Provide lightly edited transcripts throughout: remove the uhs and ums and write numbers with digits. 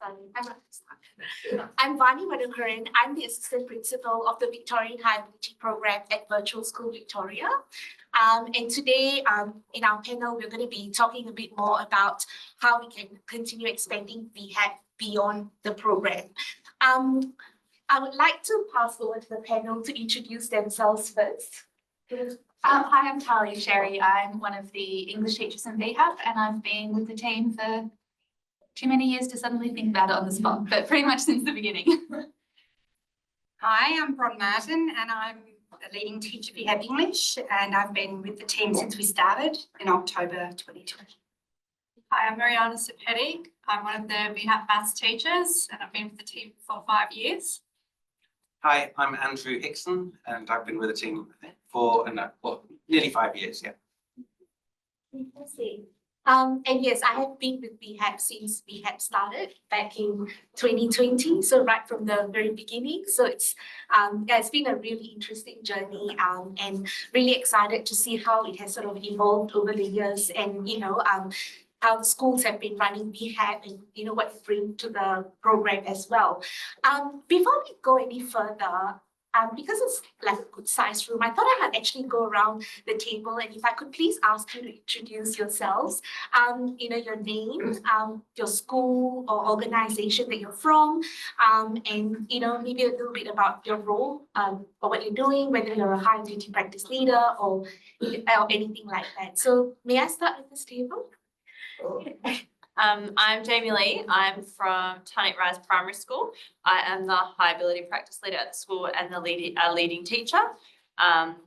I'm Vani Madhukaran. I'm the Assistant Principal of the Victorian High Ability Program at Virtual School Victoria. And today in our panel, we're going to be talking a bit more about how we can continue expanding VHAP beyond the program. I would like to pass over to the panel to introduce themselves first. Hi, I'm Talia Sherry. I'm one of the English teachers in VHAP, and I've been with the team for too many years to suddenly think about it on the spot, but pretty much since the beginning. Hi, I'm Bron Martin, and I'm a leading teacher for VHAP English, and I've been with the team since we started in October 2020. Hi, I'm Mariana Sepeti. I'm one of the VHAP Maths teachers, and I've been with the team for 5 years. Hi, I'm Andrew Hickson, and I've been with the team for nearly 5 years. Yeah. Fantastic. And yes, I have been with VHAP since VHAP started back in 2020, so right from the very beginning. So it's been a really interesting journey, and really excited to see how it has sort of evolved over the years, and how the schools have been running VHAP, and what it brings to the program as well. Before we go any further, because it's like a good sized room, I thought I might actually go around the table, and if I could please ask you to introduce yourselves, your name, your school or organization that you're from, and maybe a little bit about your role, or what you're doing, whether you're a high duty practice leader or anything like that. So may I start with this table? I'm Jamie Lee. I'm from Tunnet Rise Primary School. I am the High Ability Practice Leader at the school and the leading teacher.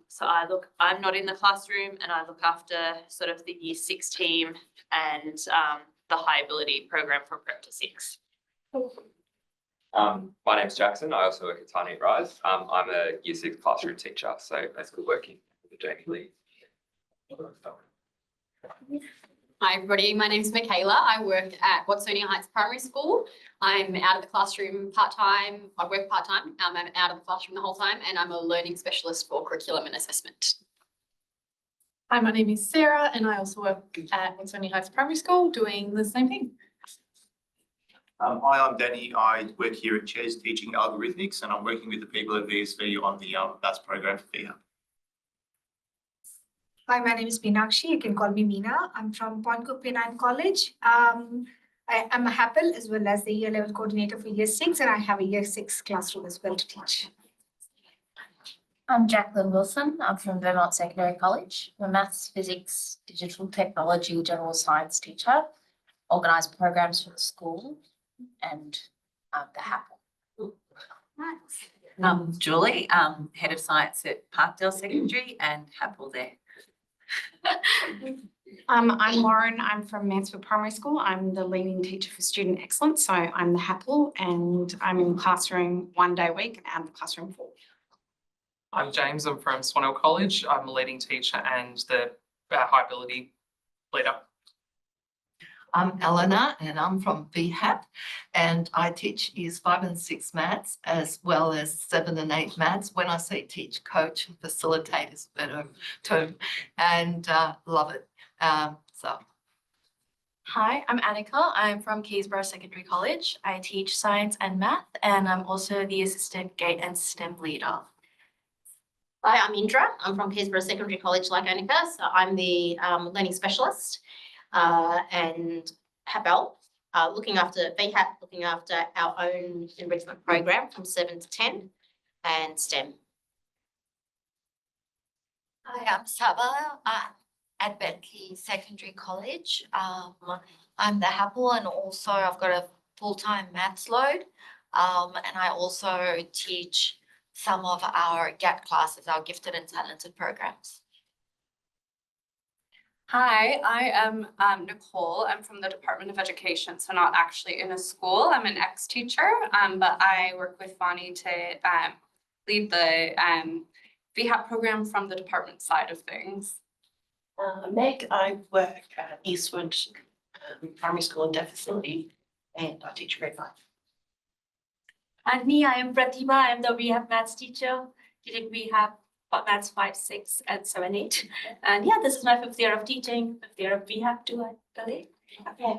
So I'm not in the classroom, and I look after sort of the Year 6 team and the High Ability program from Prep to 6. My name's Jackson. I also work at Tunnet Rise. I'm a Year 6 classroom teacher, so basically working with Jamie Lee. Hi everybody, my name is Michaela. I work at Watsonia Heights Primary School. I'm out of the classroom part-time. I work part-time. I'm out of the classroom the whole time, and I'm a learning specialist for curriculum and assessment. Hi, my name is Sarah, and I also work at Watsonia Heights Primary School doing the same thing. Hi, I'm Danny. I work here at Ches teaching algorithmics, and I'm working with the people at VSV on the maths program for VHAP. Hi, my name is Meenakshi. You can call me Meena. I'm from Point Cook P9 College. I'm a HAPL as well as the year level coordinator for Year 6, and I have a Year 6 classroom as well to teach. I'm Jacqueline Wilson. I'm from Vermont Secondary College. I'm a maths, physics, digital technology, general science teacher, organised programs for the school, and the HAPL. Nice. Julie, Head of Science at Parkdale Secondary and HAPL there. I'm Lauren. I'm from Mansfield Primary School. I'm the leading teacher for student excellence. So I'm the HAPL, and I'm in the classroom 1 day a week and out of the classroom 4. I'm James. I'm from Swanhill College. I'm a leading teacher and the high ability leader. I'm Eleanor, and I'm from VHAP, and I teach Years 5 and 6 maths as well as 7 and 8 maths. When I say teach, coach, and facilitate is a better term, and love it. Hi, I'm Annika. I'm from Keysborough Secondary College. I teach science and math, and I'm also the assistant gate and STEM leader. Hi, I'm Indra. I'm from Keysborough Secondary College like Annika. So I'm the learning specialist and HAPL, looking after VHAP, looking after our own enrichment program from 7 to 10 and STEM. Hi, I'm Saba at Bentley Secondary College. I'm the HAPL, and also I've got a full-time maths load, and I also teach some of our GAT classes, our gifted and talented programs. Hi, I am Nicole. I'm from the Department of Education, so not actually in a school. I'm an ex-teacher, but I work with Vani to lead the VHAP program from the department side of things. Meg, I work at Eastwood Primary School and Deaf Facility, and I teach grade 5. And me, I am Pratima. I am the VHAP Maths teacher. Teaching VHAP Maths 5, 6, and 7, 8. And yeah, this is my 5th year of teaching, 5th year of VHAP too, I believe. Yeah.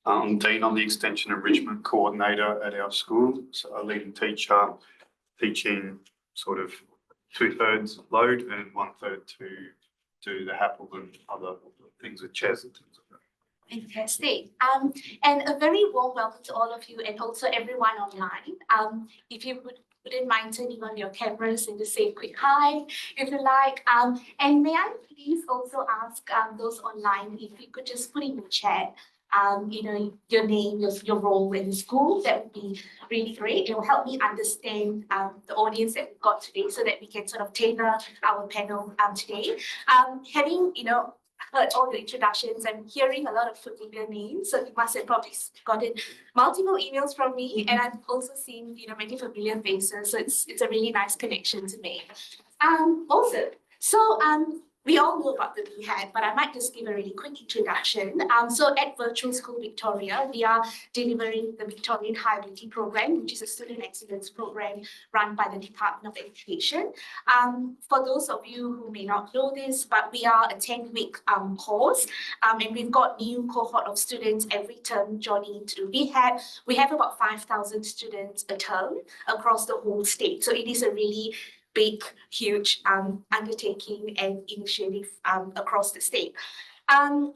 I'm Dean, I'm the Extension Enrichment Coordinator at our school, so a leading teacher teaching sort of 2/3 load and 1/3 to do the HAPL and other things with chairs and things like that. Fantastic. And a very warm welcome to all of you and also everyone online. If you wouldn't mind turning on your cameras and just say a quick hi if you like. And may I please also ask those online if you could just put in the chat your name, your role in the school. That would be really great. It will help me understand the audience that we've got today so that we can sort of tailor our panel today. Having, heard all the introductions, I'm hearing a lot of familiar names. So you must have probably gotten multiple emails from me, and I've also seen, many familiar faces. So it's a really nice connection to make. Also, so we all know about the VHAP, but I might just give a really quick introduction. So at Virtual School Victoria, we are delivering the Victorian High Ability Program, which is a student excellence program run by the Department of Education. For those of you who may not know this, but we are a 10-week course, and we've got new cohort of students every term joining to VHAP. We have about 5,000 students a term across the whole state. So it is a really big, huge undertaking and initiative across the state.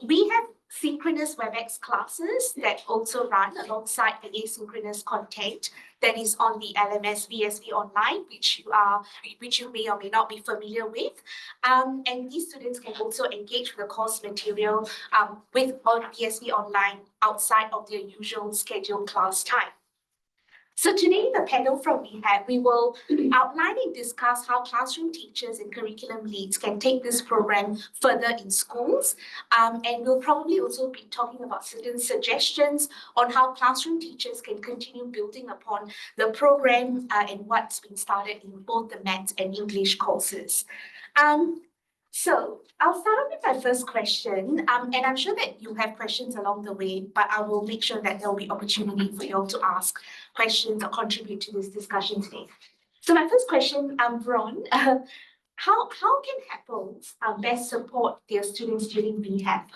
We have synchronous WebEx classes that also run alongside the asynchronous content that is on the LMS VSV Online, which you may or may not be familiar with. And these students can also engage with the course material on VSV Online outside of their usual scheduled class time. So today, the panel from VHAP, we will outline and discuss how classroom teachers and curriculum leads can take this program further in schools. And we'll probably also be talking about certain suggestions on how classroom teachers can continue building upon the program and what's been started in both the Maths and English courses. So I'll start off with my first question, and I'm sure that you have questions along the way, but I will make sure that there'll be opportunity for you all to ask questions or contribute to this discussion today. So my first question, Bron, how can HAPLs best support their students during VHAP?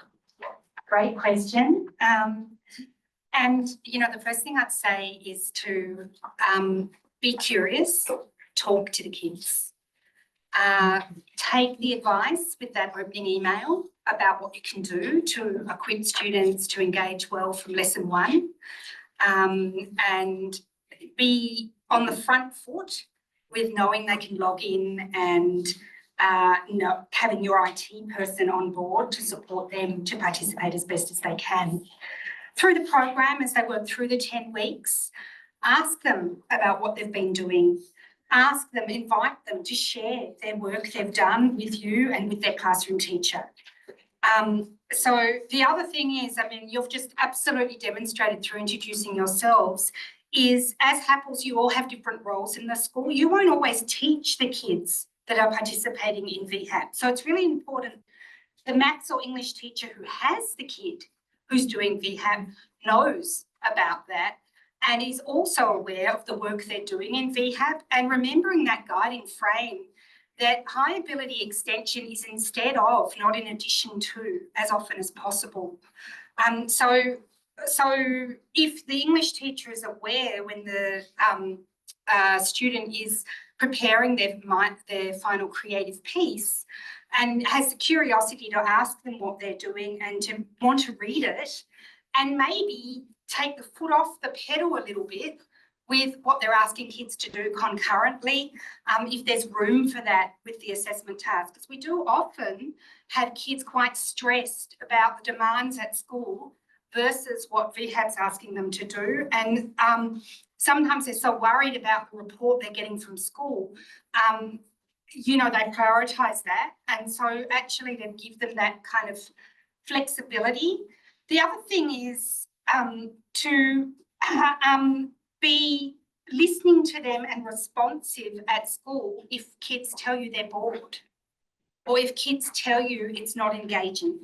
Great question. And the first thing I'd say is to be curious, talk to the kids. Take the advice with that opening email about what you can do to equip students to engage well from lesson 1, and be on the front foot with knowing they can log in and having your IT person on board to support them to participate as best as they can. Through the program, as they work through the 10 weeks, ask them about what they've been doing. Ask them, invite them to share their work they've done with you and with their classroom teacher. So the other thing is, you've just absolutely demonstrated through introducing yourselves is as HAPLs, you all have different roles in the school. You won't always teach the kids that are participating in VHAP. So it's really important the maths or English teacher who has the kid who's doing VHAP knows about that and is also aware of the work they're doing in VHAP, and remembering that guiding frame that high ability extension is instead of, not in addition to, as often as possible. So if the English teacher is aware when the student is preparing their final creative piece and has the curiosity to ask them what they're doing and to want to read it, and maybe take the foot off the pedal a little bit with what they're asking kids to do concurrently, if there's room for that with the assessment task. Because we do often have kids quite stressed about the demands at school versus what VHAP's asking them to do. And sometimes they're so worried about the report they're getting from school, they prioritise that. And so actually then give them that kind of flexibility. The other thing is to be listening to them and responsive at school if kids tell you they're bored or if kids tell you it's not engaging.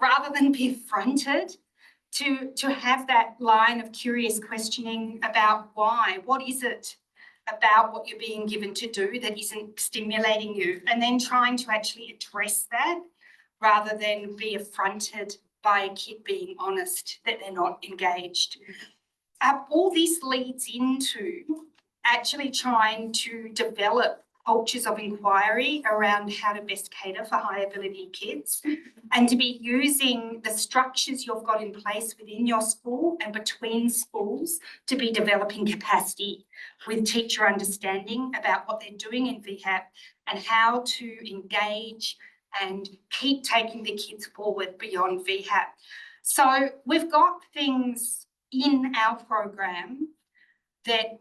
Rather than be affronted, to have that line of curious questioning about why, what is it about what you're being given to do that isn't stimulating you, and then trying to actually address that rather than be affronted by a kid being honest that they're not engaged. All this leads into actually trying to develop cultures of inquiry around how to best cater for high ability kids and to be using the structures you've got in place within your school and between schools to be developing capacity with teacher understanding about what they're doing in VHAP and how to engage and keep taking the kids forward beyond VHAP. So we've got things in our program that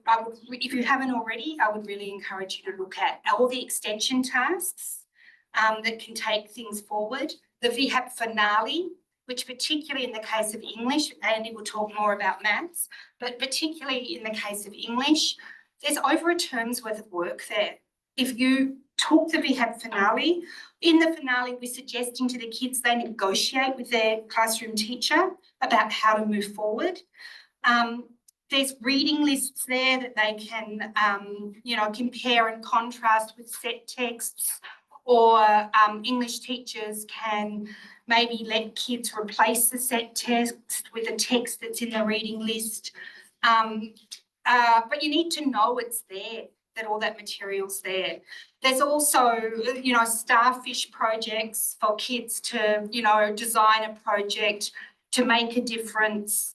if you haven't already, I would really encourage you to look at all the extension tasks that can take things forward. The VHAP finale, which particularly in the case of English, Andy will talk more about maths, but particularly in the case of English, there's over a term's worth of work there. If you took the VHAP finale, in the finale, we're suggesting to the kids they negotiate with their classroom teacher about how to move forward. There's reading lists there that they can, compare and contrast with set texts, or English teachers can maybe let kids replace the set text with a text that's in the reading list. But you need to know it's there, that all that material's there. There's also, starfish projects for kids to, design a project to make a difference.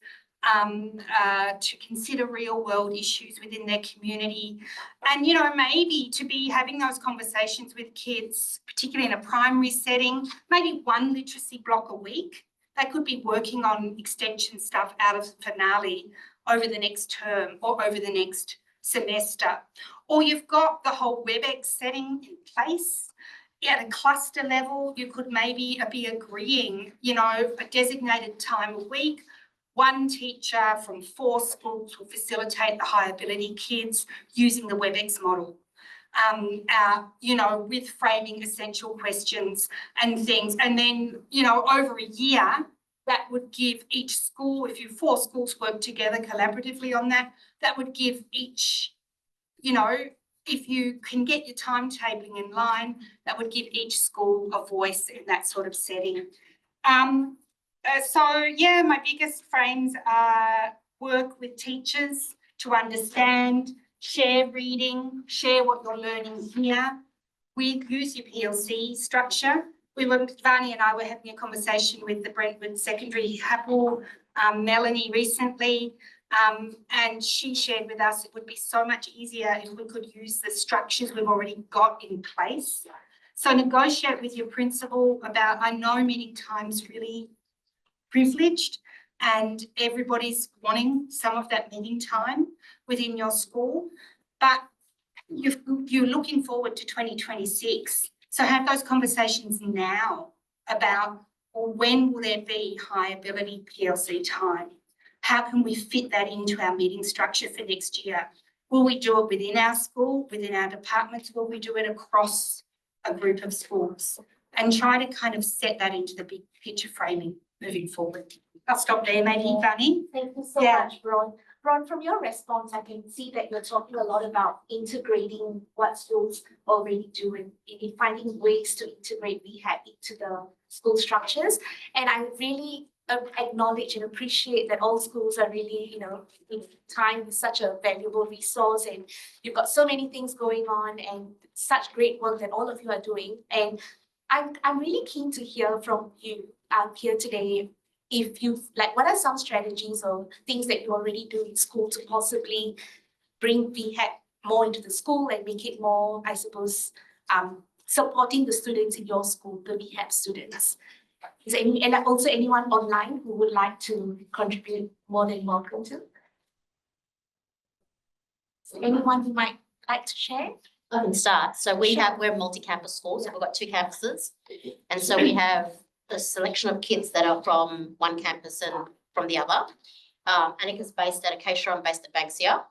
To consider real world issues within their community and, maybe to be having those conversations with kids, particularly in a primary setting, maybe one literacy block a week. They could be working on extension stuff out of the finale over the next term or over the next semester. Or you've got the whole WebEx setting in place. At a cluster level, you could maybe be agreeing, a designated time a week. One teacher from 4 schools will facilitate the high ability kids using the WebEx model, with framing essential questions and things. And then, over a year, that would give each school, if 4 schools work together collaboratively on that, that would give each, if you can get your timetabling in line, that would give each school a voice in that sort of setting. My biggest frames are work with teachers to understand, share reading, share what you're learning here. We use your PLC structure. Vani and I were having a conversation with the Brentwood Secondary Happel, Melanie recently, and she shared with us it would be so much easier if we could use the structures we've already got in place. So negotiate with your principal about, I know many times really privileged and everybody's wanting some of that meeting time within your school, but you're looking forward to 2026. So have those conversations now about, well, when will there be high ability PLC time? How can we fit that into our meeting structure for next year? Will we do it within our school, within our departments? Will we do it across a group of schools? And try to kind of set that into the big picture framing moving forward. I'll stop there, maybe, Vani. Thank you so much, Bron. Bron, from your response, I can see that you're talking a lot about integrating what schools already do and finding ways to integrate VHAP into the school structures. And I really acknowledge and appreciate that all schools are really, time is such a valuable resource and you've got so many things going on and such great work that all of you are doing. And I'm really keen to hear from you here today. If you what are some strategies or things that you already do in school to possibly bring VHAP more into the school and make it more, I suppose, supporting the students in your school, the VHAP students? Is there and also anyone online who would like to contribute, more than welcome to? So anyone who might like to share? I can start. So we're a multi-campus school, so we've got 2 campuses. And so we have a selection of kids that are from one campus and from the other. Annika's based at Acacia, I'm based at Banksia.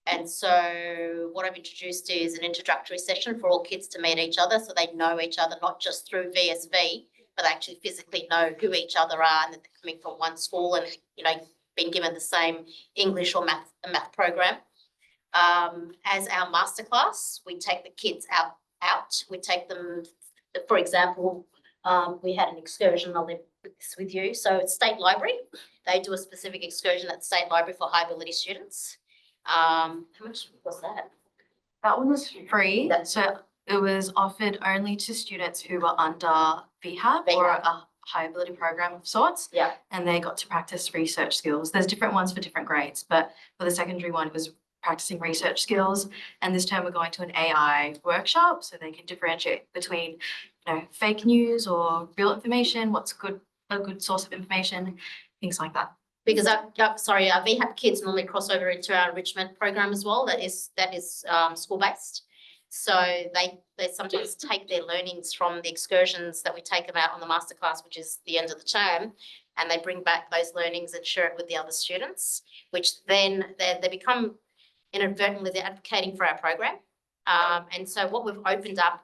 And so what I've introduced is an introductory session for all kids to meet each other so they know each other, not just through VSV, but they actually physically know who each other are and that they're coming from one school and, being given the same English or math program. As our masterclass, we take the kids out. We take them, for example, We had an excursion, I'll leave this with you. So it's State Library. They do a specific excursion at the State Library for high ability students. How much was that? That one was free. So it was offered only to students who were under VHAP or a high ability program of sorts. Yeah. And they got to practice research skills. There's different ones for different grades, but for the secondary one, it was practicing research skills. And this term we're going to an AI workshop so they can differentiate between, fake news or real information, what's a good source of information, things like that. Because our VHAP kids normally cross over into our enrichment program as well. That is school-based. So they sometimes take their learnings from the excursions that we take them out on the masterclass, which is the end of the term, and they bring back those learnings and share it with the other students, which then they become inadvertently they're advocating for our program. And so what we've opened up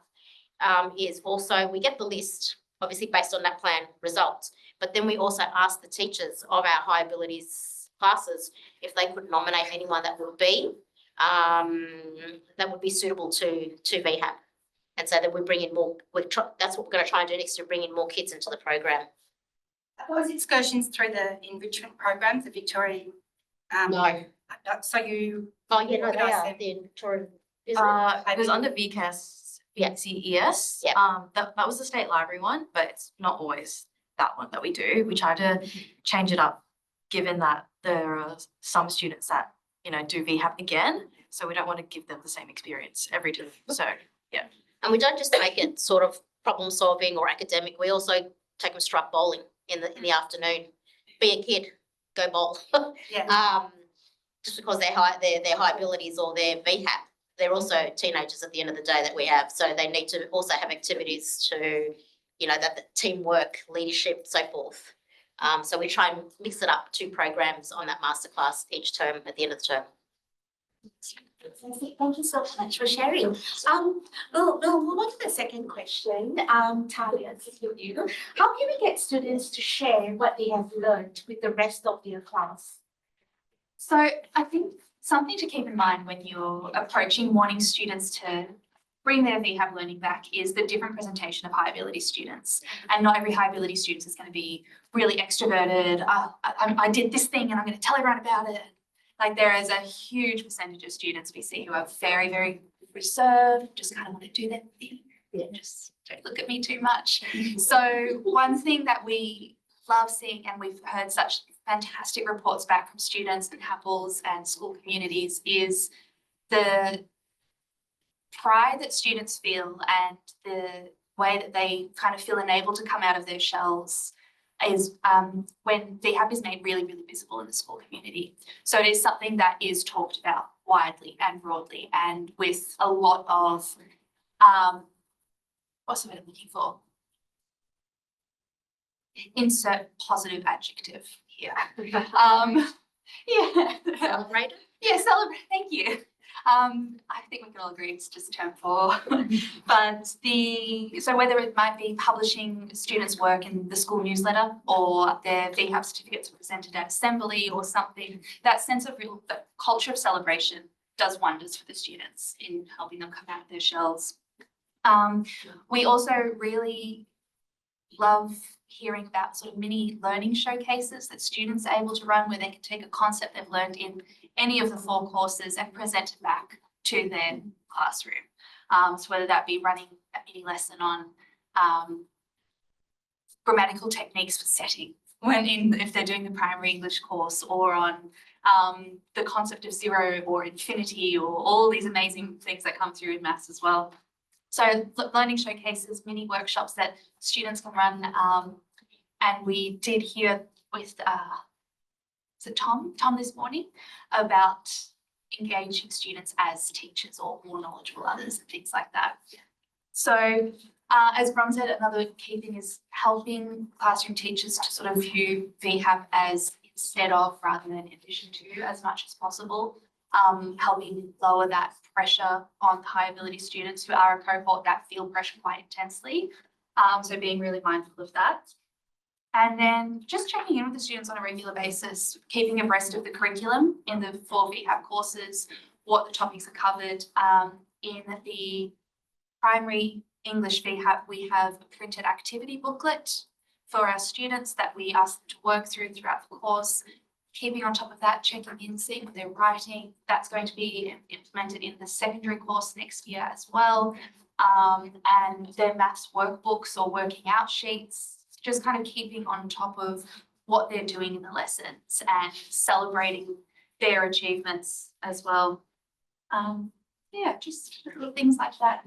is also we get the list, obviously based on that plan results, but then we also ask the teachers of our high abilities classes if they could nominate anyone that would be suitable to VHAP. And so that we bring in more, that's what we're going to try and do next year, bring in more kids into the program. Are those excursions through the enrichment programs, the Victorian? No. So you. Oh, yeah, no, they are the Victorian. Is it? It was under VCAS, VCES. Yeah. That was the State Library one, but it's not always that one that we do. We try to change it up, given that there are some students that, do VHAP again. So we don't want to give them the same experience every time. So, yeah. And we don't just make it sort of problem solving or academic. We also take them strike bowling in the afternoon. Be a kid, go bowl. Yeah. Just because they're high abilities or they're VHAP, they're also teenagers at the end of the day that we have. So they need to also have activities to, that the teamwork, leadership, so forth. So we try and mix it up 2 programs on that masterclass each term at the end of the term. Thank you so much for sharing. We'll move on to the second question. Talia, this is with you. How can we get students to share what they have learned with the rest of their class? So I think something to keep in mind when you're approaching wanting students to bring their VHAP learning back is the different presentation of high ability students. And not every high ability student is going to be really extroverted. I did this thing and I'm going to tell everyone about it. Like there is a huge percentage of students we see who are very, very reserved, just kind of want to do their thing. Yeah, just don't look at me too much. So one thing that we love seeing, and we've heard such fantastic reports back from students and HAPLs and school communities, is the pride that students feel and the way that they kind of feel enabled to come out of their shells is when VHAP is made really, really visible in the school community. So it is something that is talked about widely and broadly and with a lot of, what's the word I'm looking for? Insert positive adjective here. Yeah. Celebrate. Yeah, celebrate. Thank you. I think we can all agree it's just term 4. But so whether it might be publishing students' work in the school newsletter or their VHAP certificates presented at assembly or something, that sense of the culture of celebration does wonders for the students in helping them come out of their shells. We also really love hearing about sort of mini learning showcases that students are able to run where they can take a concept they've learned in any of the 4 courses and present it back to their classroom. So whether that be running a mini lesson on grammatical techniques for setting if they're doing the primary English course, or on the concept of zero or infinity, or all these amazing things that come through in maths as well. So learning showcases, mini workshops that students can run. And we did hear with Tom this morning about engaging students as teachers or more knowledgeable others and things like that. So as Bron said, another key thing is helping classroom teachers to sort of view VHAP as instead of rather than in addition to as much as possible, helping lower that pressure on high ability students who are a cohort that feel pressure quite intensely. So being really mindful of that. And then just checking in with the students on a regular basis, keeping abreast of the curriculum in the 4 VHAP courses, what the topics are covered. In the primary English VHAP, we have a printed activity booklet for our students that we ask them to work through throughout the course. Keeping on top of that, checking in, seeing what they're writing. That's going to be implemented in the secondary course next year as well. And their maths workbooks or working out sheets, just kind of keeping on top of what they're doing in the lessons and celebrating their achievements as well. Yeah, just little things like that.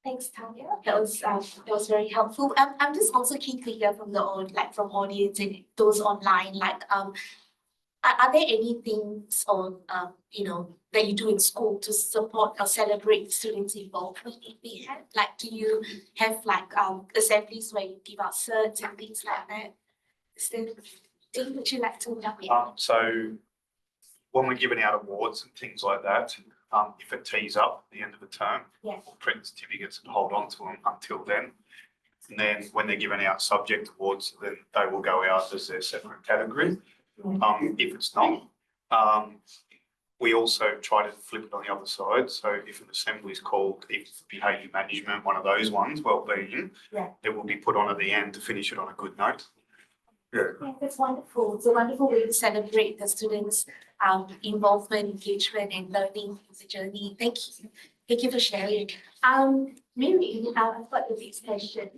Thanks, Tanya. That was very helpful. I'm just also keen to hear from from audience and those online. Are there any things that you do in school to support or celebrate students' involvement in VHAP? Do you have assemblies where you give out certs and things like that? Is there anything would you like to know? So when we're giving out awards and things like that, if it tees up at the end of the term, Yeah. we'll print certificates and hold on to them until then. And then when they're giving out subject awards, then they will go out as their separate category. If it's not, we also try to flip it on the other side. So if an assembly is called behaviour management, one of those ones, well-being, it will be put on at the end to finish it on a good note. Yeah. Yeah, that's wonderful. It's a wonderful way to celebrate the students' involvement, engagement, and learning in the journey. Thank you. Thank you for sharing. Mary, I've got the next question.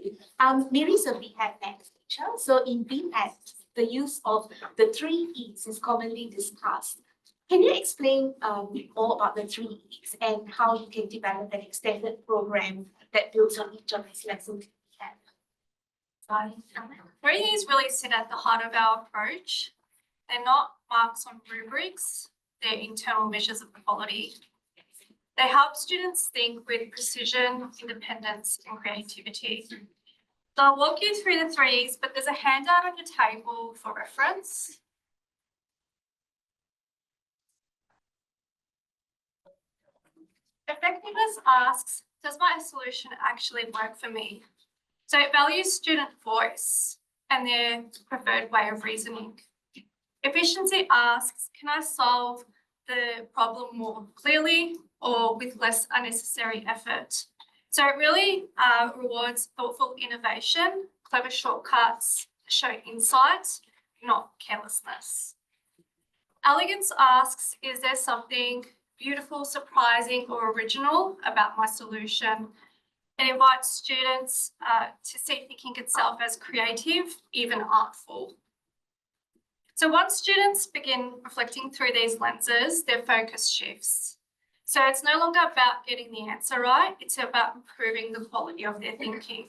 Mary's a VHAP Maths teacher. So in VHAP, the use of the 3 E's is commonly discussed. Can you explain more about the 3 E's and how you can develop an extended program that builds on each of these lessons? 3 E's really sit at the heart of our approach. They're not marks on rubrics, they're internal measures of quality. They help students think with precision, independence, and creativity. So I'll walk you through the 3 E's, but there's a handout on your table for reference. Effectiveness asks, does my solution actually work for me? So it values student voice and their preferred way of reasoning. Efficiency asks, can I solve the problem more clearly or with less unnecessary effort? So it really rewards thoughtful innovation, clever shortcuts, show insight, not carelessness. Elegance asks, is there something beautiful, surprising, or original about my solution? It invites students to see thinking itself as creative, even artful. So once students begin reflecting through these lenses, their focus shifts. So it's no longer about getting the answer right, it's about improving the quality of their thinking.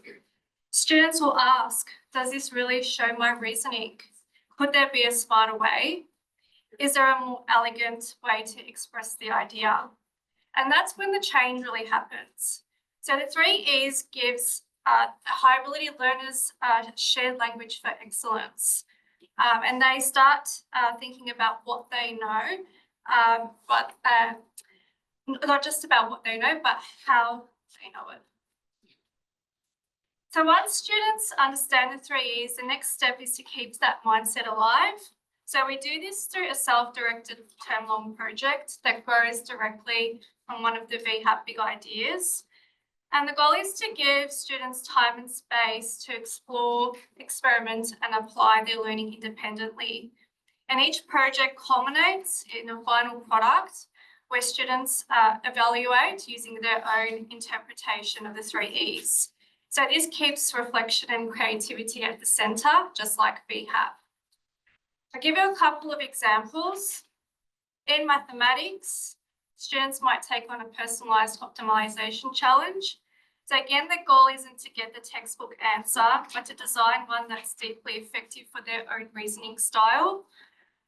Students will ask, does this really show my reasoning? Could there be a smarter way? Is there a more elegant way to express the idea? And that's when the change really happens. So the 3 E's gives high ability learners shared language for excellence. And they start thinking about what they know, but not just about what they know, but how they know it. So once students understand the 3 E's, the next step is to keep that mindset alive. So we do this through a self-directed term-long project that grows directly from one of the VHAP big ideas. And the goal is to give students time and space to explore, experiment, and apply their learning independently. And each project culminates in a final product where students evaluate using their own interpretation of the 3 E's. So this keeps reflection and creativity at the centre, just like VHAP. I'll give you a couple of examples. In mathematics, students might take on a personalised optimisation challenge. So again, the goal isn't to get the textbook answer, but to design one that's deeply effective for their own reasoning style.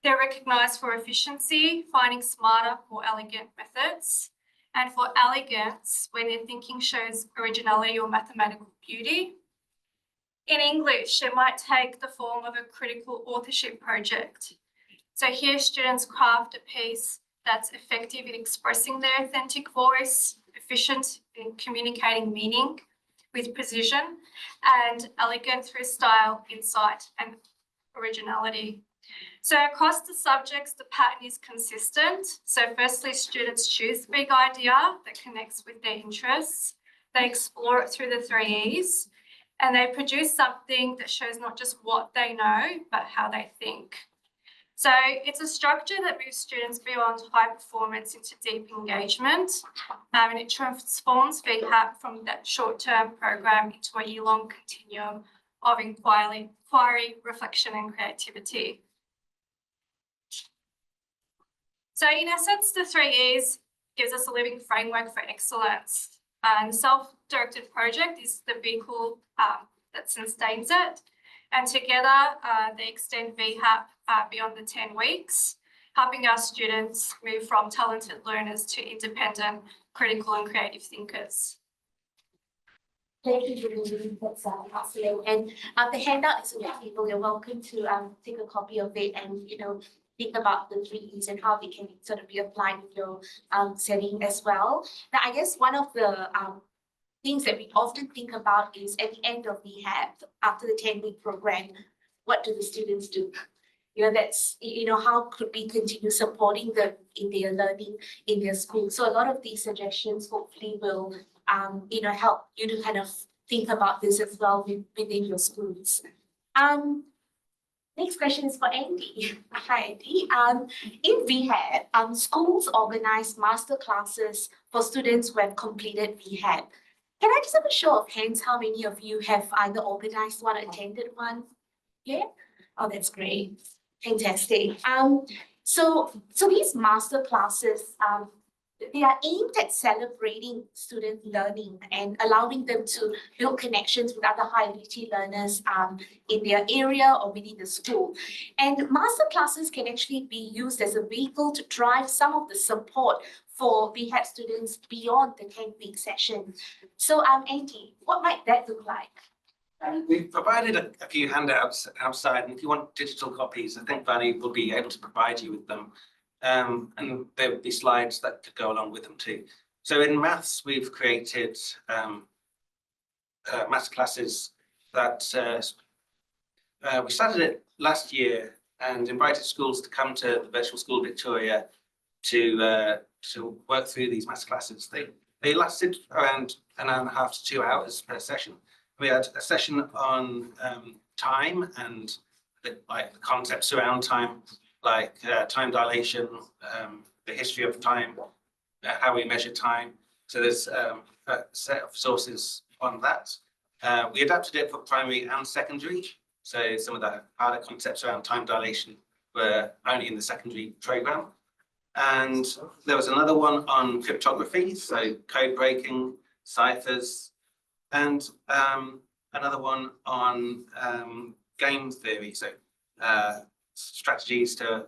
They're recognised for efficiency, finding smarter, more elegant methods, and for elegance, when their thinking shows originality or mathematical beauty. In English, it might take the form of a critical authorship project. So here students craft a piece that's effective in expressing their authentic voice, efficient in communicating meaning with precision, and elegant through style, insight, and originality. So across the subjects, the pattern is consistent. So firstly, students choose a big idea that connects with their interests. They explore it through the 3 E's, and they produce something that shows not just what they know, but how they think. So it's a structure that moves students beyond high performance into deep engagement, and it transforms VHAP from that short-term program into a year-long continuum of inquiry, reflection and creativity. So in essence, the 3 E's gives us a living framework for excellence. And the self-directed project is the vehicle that sustains it. And together, they extend VHAP beyond the 10 weeks, helping our students move from talented learners to independent, critical and creative thinkers. Thank you for reading that, Marcelo. And the handout is on your table. You're welcome to take a copy of it and, think about the 3 E's and how they can sort of be applied in your setting as well. Now, I guess one of the things that we often think about is at the end of VHAP, after the 10-week program, what do the students do? That's, how could we continue supporting them in their learning in their school? So a lot of these suggestions hopefully will, help you to kind of think about this as well within your schools. Next question is for Andy. Hi, Andy. In VHAP, schools organize master classes for students who have completed VHAP. Can I just have a show of hands how many of you have either organized one or attended one? Yeah? Oh, that's great. Fantastic. So these master classes, they are aimed at celebrating student learning and allowing them to build connections with other high ability learners in their area or within the school. And master classes can actually be used as a vehicle to drive some of the support for VHAP students beyond the 10-week session. So Andy, what might that look like? We've provided a few handouts outside, and if you want digital copies, I think Vanny will be able to provide you with them. And there would be slides that could go along with them too. So in maths, we've created maths classes that we started it last year and invited schools to come to the Virtual School Victoria to work through these maths classes. They lasted around an hour and a half to 2 hours per session. We had a session on time and the concepts around time, like time dilation, the history of time, how we measure time. So there's a set of sources on that. We adapted it for primary and secondary. So some of the harder concepts around time dilation were only in the secondary program. And there was another one on cryptography, so code breaking, ciphers, and another one on game theory, so strategies to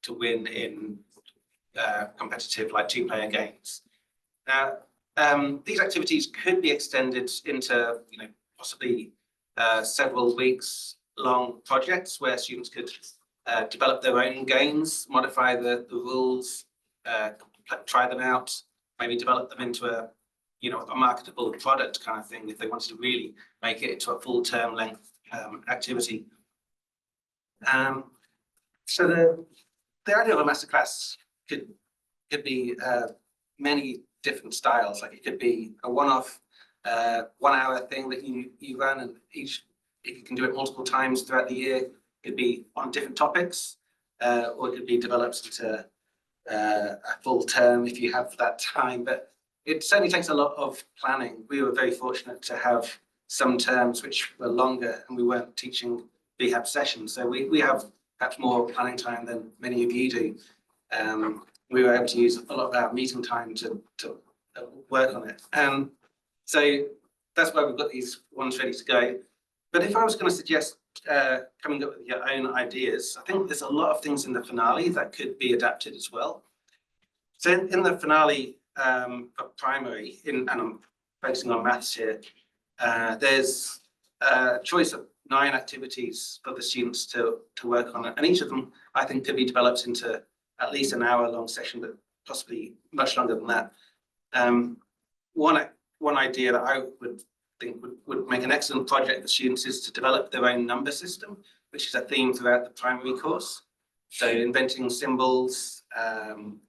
win in competitive, like 2-player games. Now, these activities could be extended into, possibly several weeks long projects where students could develop their own games, modify the rules, try them out, maybe develop them into a marketable product kind of thing if they wanted to really make it into a full term length activity. So the idea of a masterclass could be many different styles. Like it could be a one-off 1 hour thing that you run, and if you can do it multiple times throughout the year, it could be on different topics, or it could be developed into a full term if you have that time. But it certainly takes a lot of planning. We were very fortunate to have some terms which were longer and we weren't teaching VHAP sessions. So we have perhaps more planning time than many of you do. We were able to use a lot of our meeting time to work on it. So that's why we've got these ones ready to go. But if I was going to suggest coming up with your own ideas, I think there's a lot of things in the finale that could be adapted as well. So in the finale for primary, and I'm focusing on maths here, there's a choice of 9 activities for the students to work on, and each of them I think could be developed into at least an hour-long session, but possibly much longer than that. One idea that I would think would make an excellent project for students is to develop their own number system, which is a theme throughout the primary course. So inventing symbols,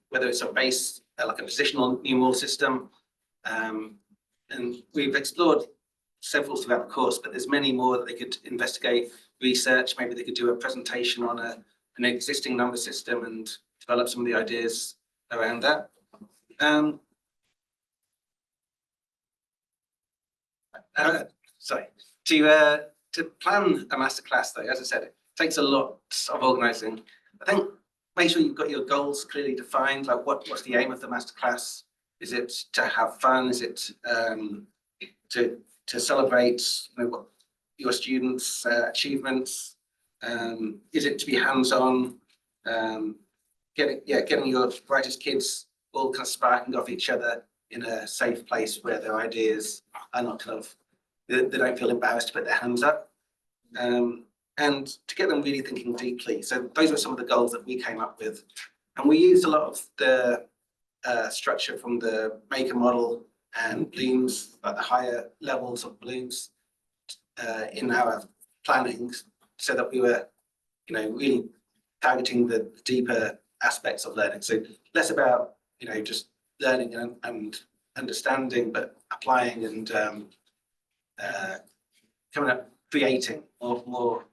whether it's a base, like a positional numeral system. And we've explored several throughout the course, but there's many more that they could investigate, research. Maybe they could do a presentation on an existing number system and develop some of the ideas around that. Sorry, to plan a masterclass though, as I said, it takes a lot of organising. I think make sure you've got your goals clearly defined, like what's the aim of the masterclass? Is it to have fun? Is it to celebrate what your students' achievements? Is it to be hands-on? Getting your brightest kids all kind of sparking off each other in a safe place where their ideas are not kind of, they don't feel embarrassed to put their hands up. And to get them really thinking deeply. So those were some of the goals that we came up with. And we used a lot of the structure from the Maker model and Bloom's, like the higher levels of Bloom's in our planning, so that we were, really targeting the deeper aspects of learning. So less about, just learning and understanding, but applying and coming up, creating more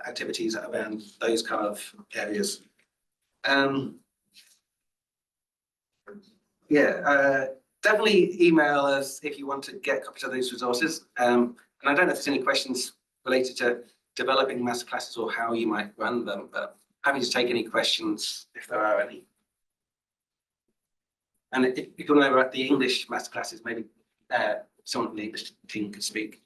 activities around those kind of areas. Definitely email us if you want to get copies of those resources. And I don't know if there's any questions related to developing masterclasses or how you might run them, but happy to take any questions if there are any. And if you want to know about the English masterclasses, maybe someone from the English team could speak.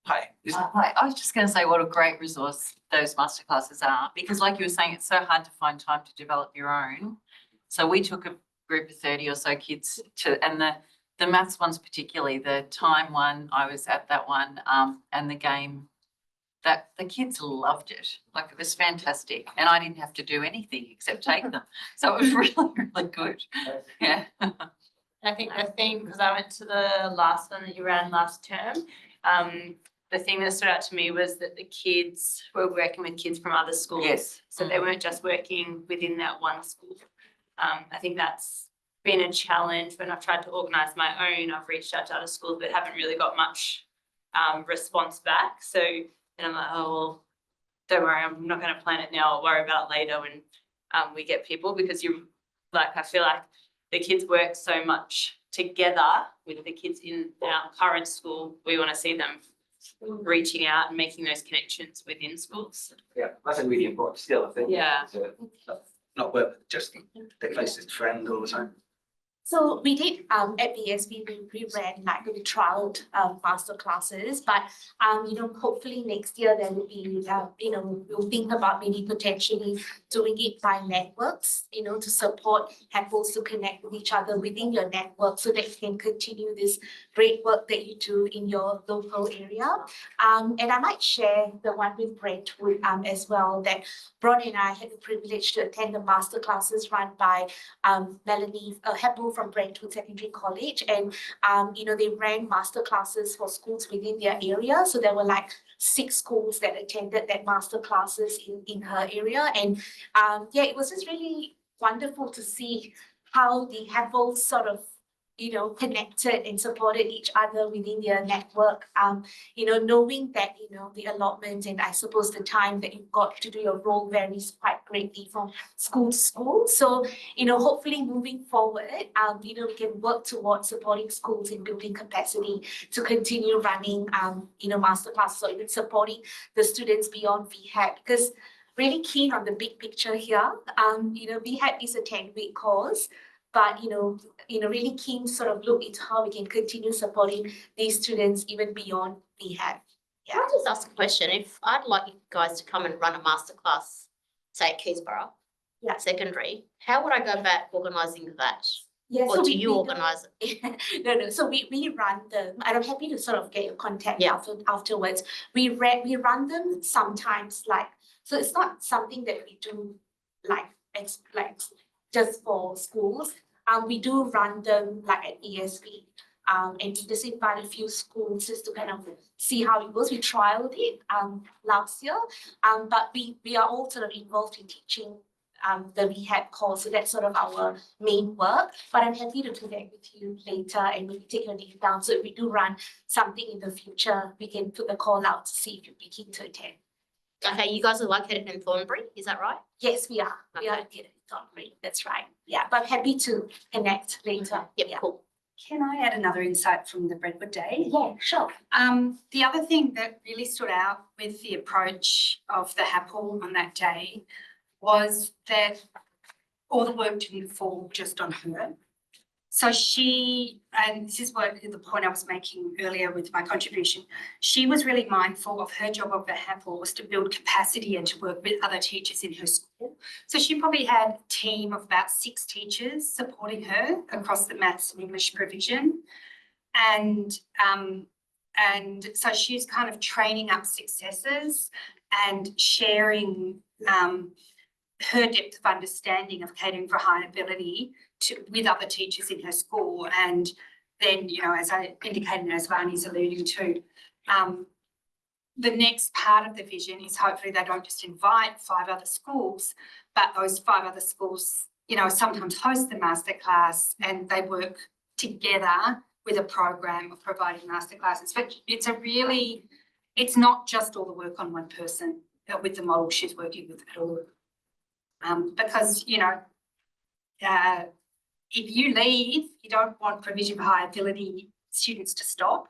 Hi. Hi, I was just going to say what a great resource those masterclasses are, because like you were saying, it's so hard to find time to develop your own. So we took a group of 30 or so kids and the maths ones particularly, the time one, I was at that one, and the game, that the kids loved it. Like it was fantastic. And I didn't have to do anything except take them. So it was really, really good. Yeah. I think the thing, because I went to the last one that you ran last term, the thing that stood out to me was that the kids were working with kids from other schools. Yes. So they weren't just working within that one school. I think that's been a challenge when I've tried to organise my own. I've reached out to other schools, but haven't really got much response back. So then I'm like, oh, well, don't worry, I'm not going to plan it now. I'll worry about it later when we get people, because I feel like the kids work so much together with the kids in our current school. We want to see them reaching out and making those connections within schools. Yeah, that's a really important skill, I think. Yeah. To not work with just the closest friend all the time. So we did at VSB, we ran like we trialed master classes, but hopefully next year there will be we'll think about maybe potentially doing it by networks, to support couples to connect with each other within your network so that you can continue this great work that you do in your local area. And I might share the one with Brentwood as well, that Bron and I had the privilege to attend the master classes run by Melanie Heppel from Brentwood Secondary College, and they ran master classes for schools within their area. So there were like 6 schools that attended that master classes in her area, and it was just really wonderful to see how the Heppels sort of connected and supported each other within their network, knowing that, the allotment and I suppose the time that you've got to do your role varies quite greatly from school to school. So, hopefully moving forward, we can work towards supporting schools in building capacity to continue running, masterclasses, or even supporting the students beyond VHAP, because really keen on the big picture here. VHAP is a 10-week course, but really keen to sort of look into how we can continue supporting these students even beyond VHAP. Can I just ask a question? If I'd like you guys to come and run a masterclass, say at Keysborough, secondary, how would I go about organising that? Yeah, or so do we you don't- organise it? No. So we run them, and I'm happy to sort of get your contact afterwards. We run them sometimes, so it's not something that we do like just for schools. We do run them like at ESB. And we just invited a few schools just to kind of see how it goes. We trialed it last year, but we are all sort of involved in teaching the VHAP course, so that's sort of our main work. But I'm happy to connect with you later and maybe take your name down. So if we do run something in the future, we can put the call out to see if you'd be keen to attend. Okay, you guys are located in Thornbury, is that right? Yes, we are. We are located in Thornbury. That's right. Yeah, but I'm happy to connect later. Yep, cool. Can I add another insight from the Brentwood Day? Yeah, sure. The other thing that really stood out with the approach of the HAPL on that day was that all the work didn't fall just on her. So she, and this is the point I was making earlier with my contribution, she was really mindful of her job of the HAPL was to build capacity and to work with other teachers in her school. So she probably had a team of about 6 teachers supporting her across the maths and English provision. And so she's kind of training up successes and sharing her depth of understanding of catering for high ability with other teachers in her school. And then, you know, as I indicated, and as Vani's alluding to, the next part of the vision is hopefully they don't just invite 5 other schools, but those 5 other schools, you know, sometimes host the masterclass and they work together with a program of providing masterclasses. But it's not just all the work on one person with the model she's working with at all. Because, you know, if you leave, you don't want provision for high ability students to stop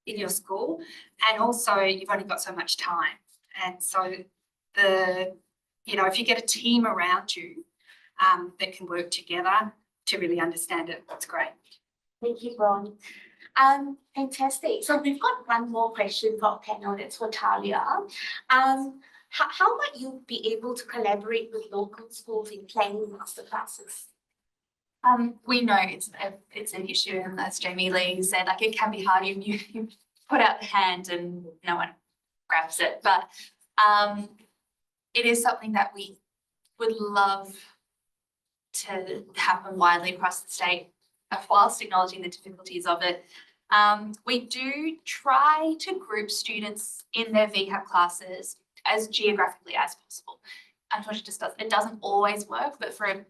in your school. And also you've only got so much time. And so you know, if you get a team around you that can work together to really understand it, that's great. Thank you, Ron. Fantastic. So we've got one more question for our panel. That's for Talia. How might you be able to collaborate with local schools in planning masterclasses? We know it's an issue, and as Jamie Lee said, like it can be hard if you put out the hand and no one grabs it. But it is something that we would love to happen widely across the state, whilst acknowledging the difficulties of it. We do try to group students in their VHAP classes as geographically as possible. Unfortunately, it doesn't always work, but for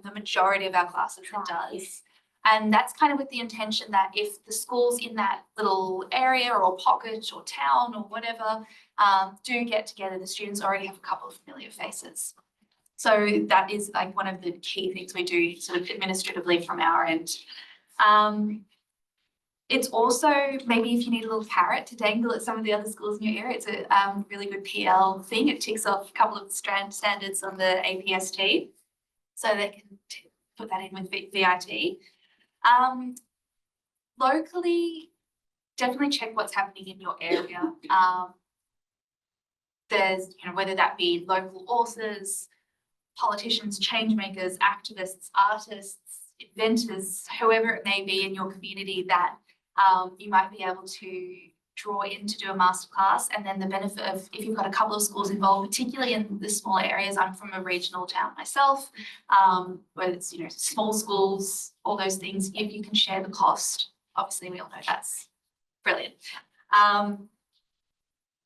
the majority of our classes it does. And that's kind of with the intention that if the schools in that little area or pocket or town or whatever do get together, the students already have a couple of familiar faces. So that is like one of the key things we do sort of administratively from our end. It's also maybe if you need a little carrot to dangle at some of the other schools in your area, it's a really good PL thing. It ticks off a couple of standards on the APST, so they can put that in with VIT. Locally, definitely check what's happening in your area. There's, you know, whether that be local authors, politicians, change makers, activists, artists, inventors, whoever it may be in your community that you might be able to draw in to do a masterclass. And then the benefit of if you've got a couple of schools involved, particularly in the smaller areas, I'm from a regional town myself, where it's, you know, small schools, all those things, if you can share the cost, obviously we all know that's brilliant.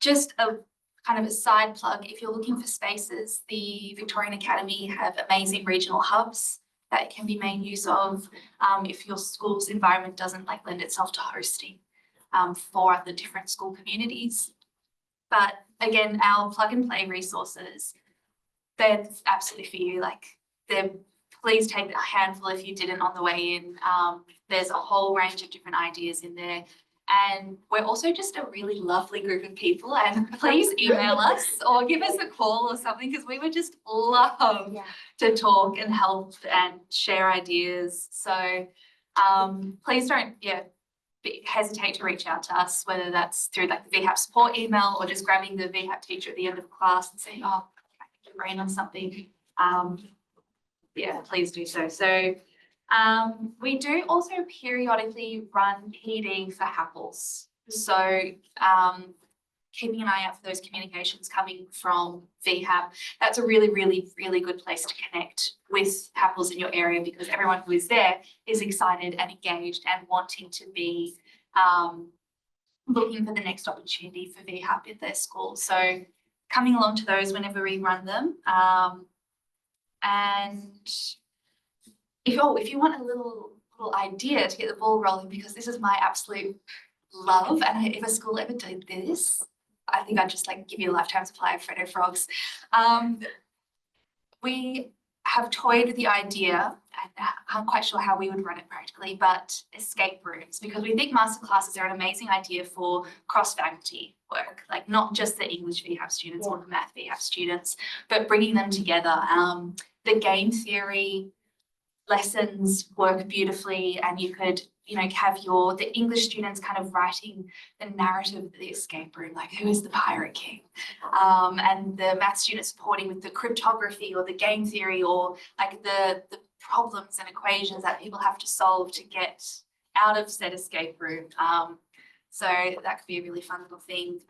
Just a kind of a side plug, if you're looking for spaces, the Victorian Academy have amazing regional hubs that can be made use of if your school's environment doesn't like lend itself to hosting for the different school communities. But again, our plug and play resources, they're absolutely for you. Like, please take a handful if you didn't on the way in. There's a whole range of different ideas in there. And we're also just a really lovely group of people, and please email us or give us a call or something, because we would just love to talk and help and share ideas. So please don't hesitate to reach out to us, whether that's through like the VHAP support email or just grabbing the VHAP teacher at the end of class and saying, oh, I can get brain on something. Please do so. So we do also periodically run PD for HAPLs. So keeping an eye out for those communications coming from VHAP. That's a really, really, really good place to connect with HAPLs in your area, because everyone who is there is excited and engaged and wanting to be looking for the next opportunity for VHAP in their school. So coming along to those whenever we run them. And if you want a little idea to get the ball rolling, because this is my absolute love, and if a school ever did this, I think I'd just like give you a lifetime supply of Freddo frogs. We have toyed with the idea, and I'm quite sure how we would run it practically, but escape rooms, because we think masterclasses are an amazing idea for cross-faculty work, like not just the English VHAP students or the math VHAP students, but bringing them together. The game theory lessons work beautifully, and you could, you know, have the English students kind of writing the narrative of the escape room, like who is the pirate king, and the math students supporting with the cryptography or the game theory, or like the problems and equations that people have to solve to get out of said escape room. So that could be a really fun little thing.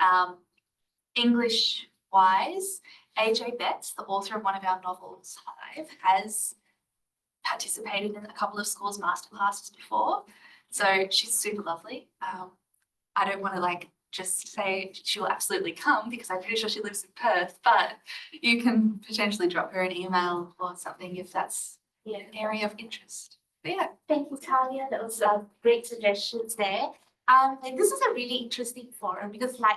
English wise, AJ Betts, the author of one of our novels, Hive, has participated in a couple of schools' masterclasses before. So she's super lovely. I don't want to like just say she will absolutely come, because I'm pretty sure she lives in Perth, but you can potentially drop her an email or something if that's an area of interest. But yeah. Thank you, Talia. That was great suggestions there. And this is a really interesting forum, because like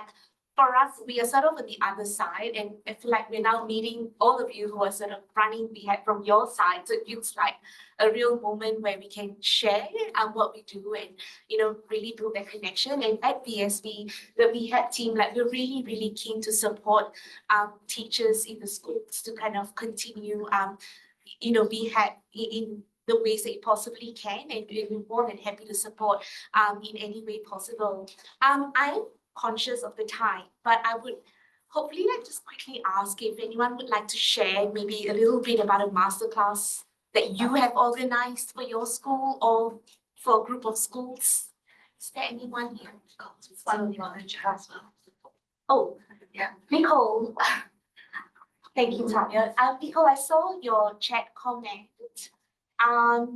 for us, we are sort of on the other side, and I feel like we're now meeting all of you who are sort of running VHAP from your side. So it feels like a real moment where we can share what we do and, you know, really build that connection. And at VSB, the VHAP team, like we're really, really keen to support teachers in the schools to kind of continue, you know, VHAP in the ways that you possibly can, and we're more than happy to support in any way possible. I'm conscious of the time, but I would hopefully like just quickly ask if anyone would like to share maybe a little bit about a masterclass that you have organized for your school or for a group of schools. Is there anyone here? Oh, yeah, Nicole. Thank you, Tanya. Nicole, I saw your chat comment. Are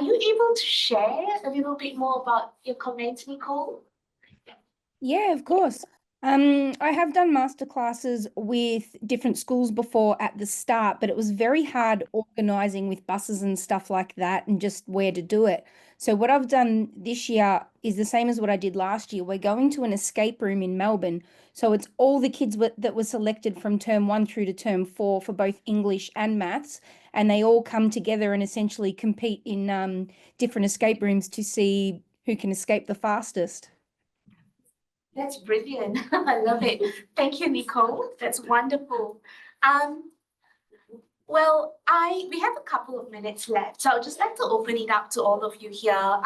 you able to share a little bit more about your comments, Nicole? Yeah, of course. I have done masterclasses with different schools before at the start, but it was very hard organizing with buses and stuff like that and just where to do it. So what I've done this year is the same as what I did last year. We're going to an escape room in Melbourne. So it's all the kids that were selected from term 1 through to term 4 for both English and maths, and they all come together and essentially compete in different escape rooms to see who can escape the fastest. That's brilliant. I love it. Thank you, Nicole. That's wonderful. Well, we have a couple of minutes left, so I'd just like to open it up to all of you here.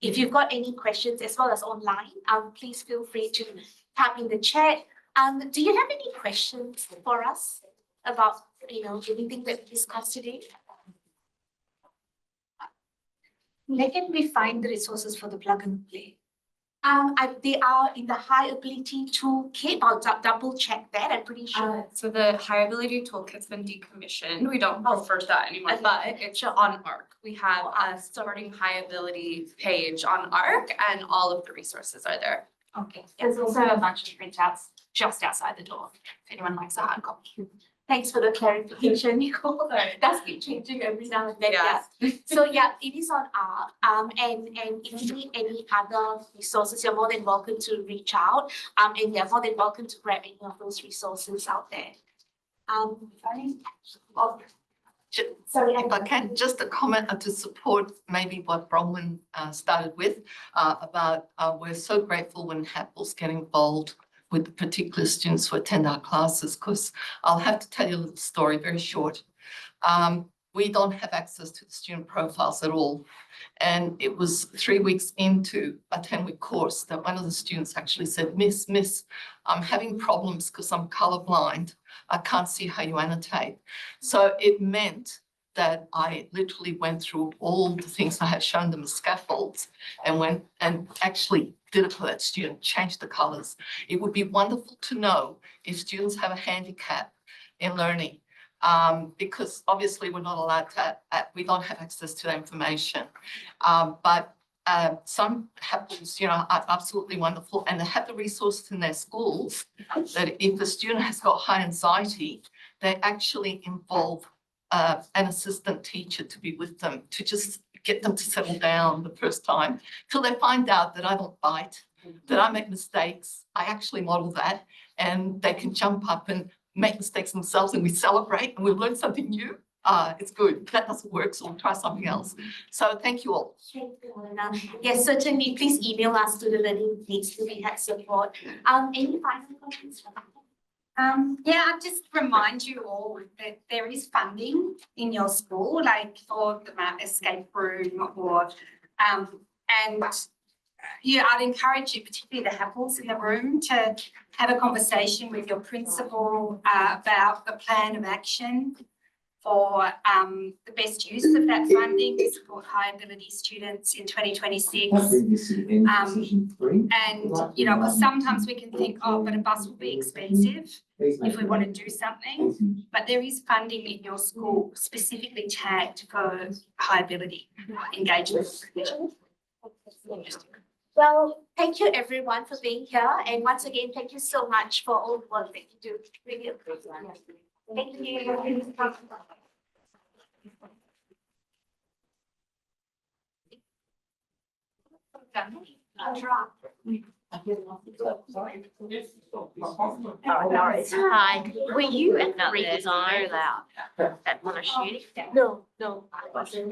If you've got any questions as well as online, please feel free to type in the chat. Do you have any questions for us about, you know, anything that we discussed today? Where can we find the resources for the plug and play? They are in the High Ability Toolkit. I'll double check that. I'm pretty sure. So the High Ability Toolkit's been decommissioned. We don't refer to that anymore, but it's on ARC. We have a starting High Ability page on ARC, and all of the resources are there. Okay. There's also a bunch of printouts just outside the door, if anyone likes a hard copy. Thanks for the clarification, Nicole. That's been changing every now and then. Yeah. So yeah, it is on ARC. And if you need any other resources, you're more than welcome to reach out. And you're more than welcome to grab any of those resources out there. Sorry, if I can, just a comment to support maybe what Bronwyn started with about we're so grateful when HAPLs get involved with the particular students who attend our classes, because I'll have to tell you a little story, very short. We don't have access to the student profiles at all. And it was 3 weeks into a 10-week course that one of the students actually said, Miss, I'm having problems because I'm colorblind. I can't see how you annotate. So it meant that I literally went through all the things I had shown them as scaffolds and went and actually did it for that student, changed the colours. It would be wonderful to know if students have a handicap in learning, because obviously we're not allowed to, we don't have access to that information. But some happens, you know, are absolutely wonderful, and they have the resources in their schools that if a student has got high anxiety, they actually involve an assistant teacher to be with them, to just get them to settle down the first time till they find out that I don't bite, that I make mistakes. I actually model that, and they can jump up and make mistakes themselves, and we celebrate and we learn something new. It's good. That doesn't work, so we'll try something else. So thank you all. Thank you, Elena. Yes, certainly. Please email us to the learning needs to be had support. Any final comments from you? Yeah, I'll just remind you all that there is funding in your school, like for the math escape room or, and yeah, I'd encourage you, particularly the Happels in the room, to have a conversation with your principal about the plan of action for the best use of that funding to support high ability students in 2026. And, you know, because sometimes we can think, oh, but a bus will be expensive if we want to do something. But there is funding in your school specifically tagged for high ability engagement. Well, thank you everyone for being here. And once again, thank you so much for all the work that you do. Really appreciate it. Thank you. Hi, were you at the redesign that one of shooting? No, I wasn't.